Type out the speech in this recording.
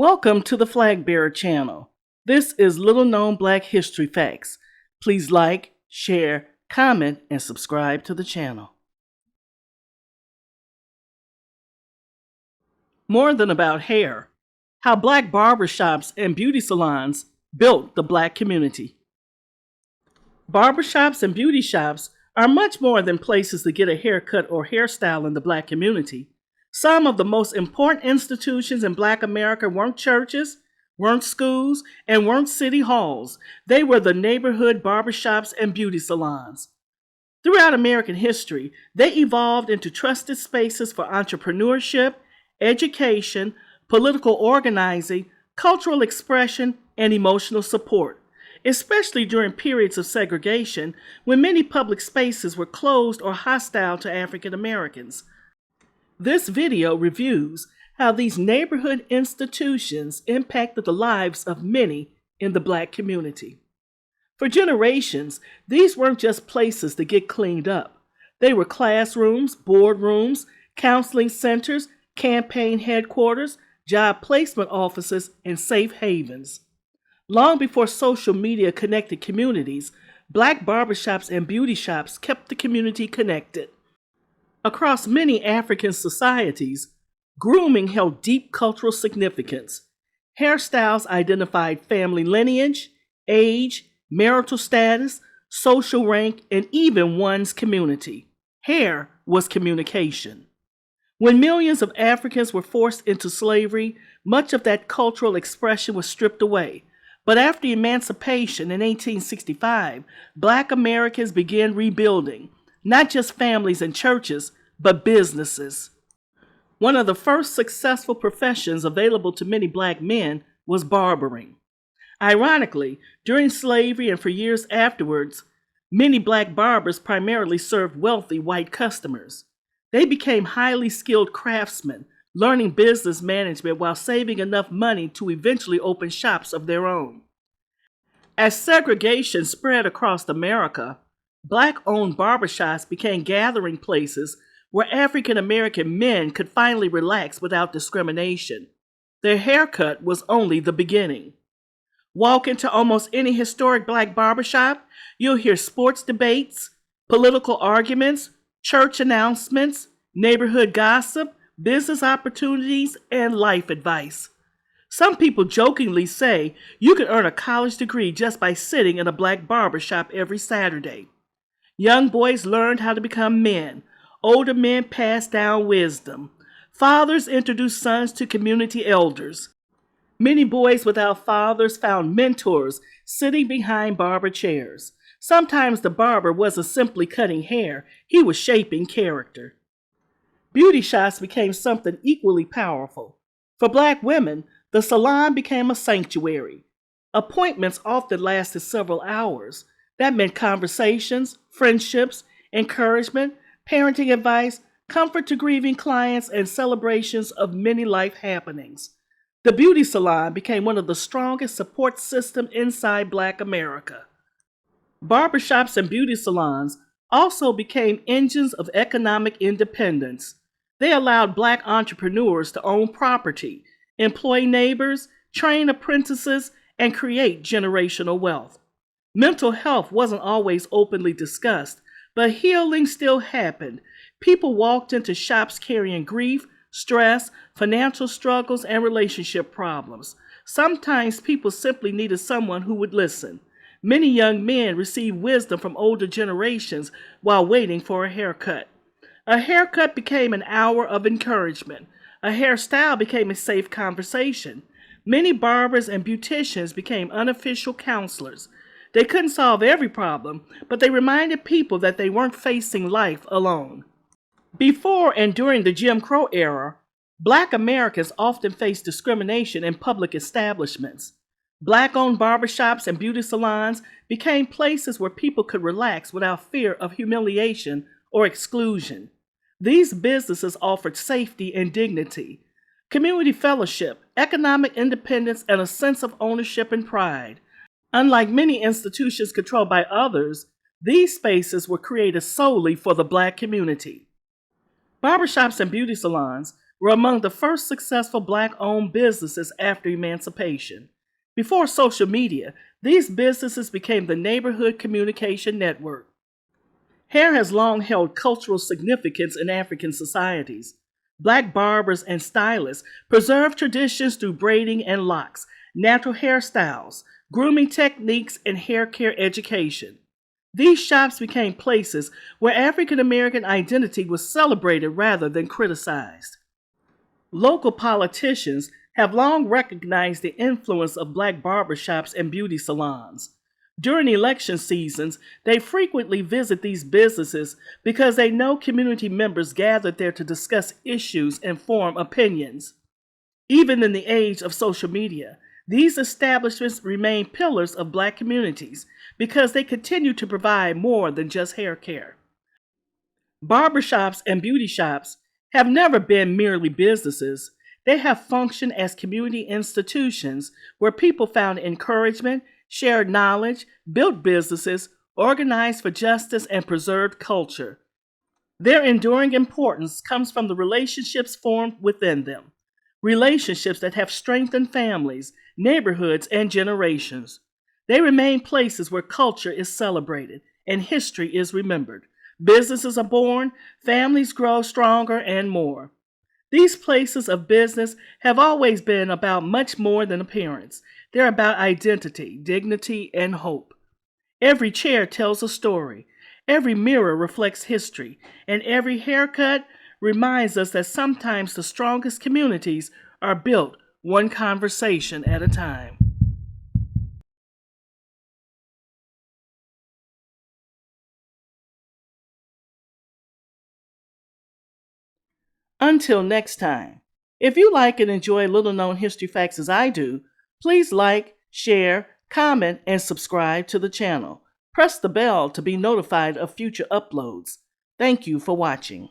Welcome to the Flag Bearer channel. This is Little Known Black History Facts. Please like, share, comment, and subscribe to the channel. More than about hair. How black barbershops and beauty salons built the black community. Barbershops and beauty shops are much more than places to get a haircut or hairstyle in the black community. Some of the most important institutions in Black America weren't churches, weren't schools, and weren't city halls. They were the neighborhood barbershops and beauty salons. Throughout American history, they evolved into trusted spaces for entrepreneurship, education, political organizing, cultural expression, and emotional support, especially during periods of segregation when many public spaces were closed or hostile to African Americans. This video reviews how these neighborhood institutions impacted the lives of many in the black community. For generations, these weren't just places to get cleaned up. They were classrooms, boardrooms, counseling centers, campaign headquarters, job placement offices, and safe havens. Long before social media connected communities, black barbershops and beauty shops kept the community connected. Across many African societies, grooming held deep cultural significance. Hairstyles identified family lineage, age, marital status, social rank, and even one's community. Hair was communication. When millions of Africans were forced into slavery, much of that cultural expression was stripped away. But after emancipation in 1865, Black Americans began rebuilding, not just families and churches, but businesses. One of the first successful professions available to many black men was barbering. Ironically, during slavery and for years afterwards, many black barbers primarily served wealthy white customers. They became highly skilled craftsmen, learning business management while saving enough money to eventually open shops of their own. As segregation spread across America, black-owned barbershops became gathering places where African American men could finally relax without discrimination. Their haircut was only the beginning. Walk into almost any historic black barbershop, you'll hear sports debates, political arguments, church announcements, neighborhood gossip, business opportunities, and life advice. Some people jokingly say you can earn a college degree just by sitting in a black barbershop every Saturday. Young boys learned how to become men. Older men passed down wisdom. Fathers introduced sons to community elders. Many boys without fathers found mentors sitting behind barber chairs. Sometimes the barber wasn't simply cutting hair, he was shaping character. Beauty shops became something equally powerful. For black women, the salon became a sanctuary. Appointments often lasted several hours. That meant conversations, friendships, encouragement, parenting advice, comfort to grieving clients, and celebrations of many life happenings. The beauty salon became one of the strongest support systems inside Black America. Barbershops and beauty salons also became engines of economic independence. They allowed Black entrepreneurs to own property, employ neighbors, train apprentices, and create generational wealth. Mental health wasn't always openly discussed, but healing still happened. People walked into shops carrying grief, stress, financial struggles, and relationship problems. Sometimes people simply needed someone who would listen. Many young men received wisdom from older generations while waiting for a haircut. A haircut became an hour of encouragement. A hairstyle became a safe conversation. Many barbers and beauticians became unofficial counselors. They couldn't solve every problem, but they reminded people that they weren't facing life alone. Before and during the Jim Crow era, Black Americans often faced discrimination in public establishments. Black-owned barbershops and beauty salons became places where people could relax without fear of humiliation or exclusion. These businesses offered safety and dignity, community fellowship, economic independence, and a sense of ownership and pride. Unlike many institutions controlled by others, these spaces were created solely for the Black community. Barbershops and beauty salons were among the first successful Black-owned businesses after emancipation. Before social media, these businesses became the neighborhood communication network. Hair has long held cultural significance in African societies. Black barbers and stylists preserve traditions through braiding and locks, natural hairstyles, grooming techniques, and hair care education. These shops became places where African American identity was celebrated rather than criticized. Local politicians have long recognized the influence of Black barbershops and beauty salons. During election seasons, they frequently visit these businesses because they know community members gathered there to discuss issues and form opinions. Even in the age of social media, these establishments remain pillars of Black communities because they continue to provide more than just hair care. Barbershops and beauty shops have never been merely businesses. They have functioned as community institutions where people found encouragement, shared knowledge, built businesses, organized for justice, and preserved culture. Their enduring importance comes from the relationships formed within them, relationships that have strengthened families, neighborhoods, and generations. They remain places where culture is celebrated and history is remembered. Businesses are born, families grow stronger, and more. These places of business have always been about much more than appearance. They're about identity, dignity, and hope. Every chair tells a story. Every mirror reflects history. And every haircut reminds us that sometimes the strongest communities are built one conversation at a time. Until next time, if you like and enjoy little known history facts as I do, please like, share, comment, and subscribe to the channel. Press the bell to be notified of future uploads. Thank you for watching.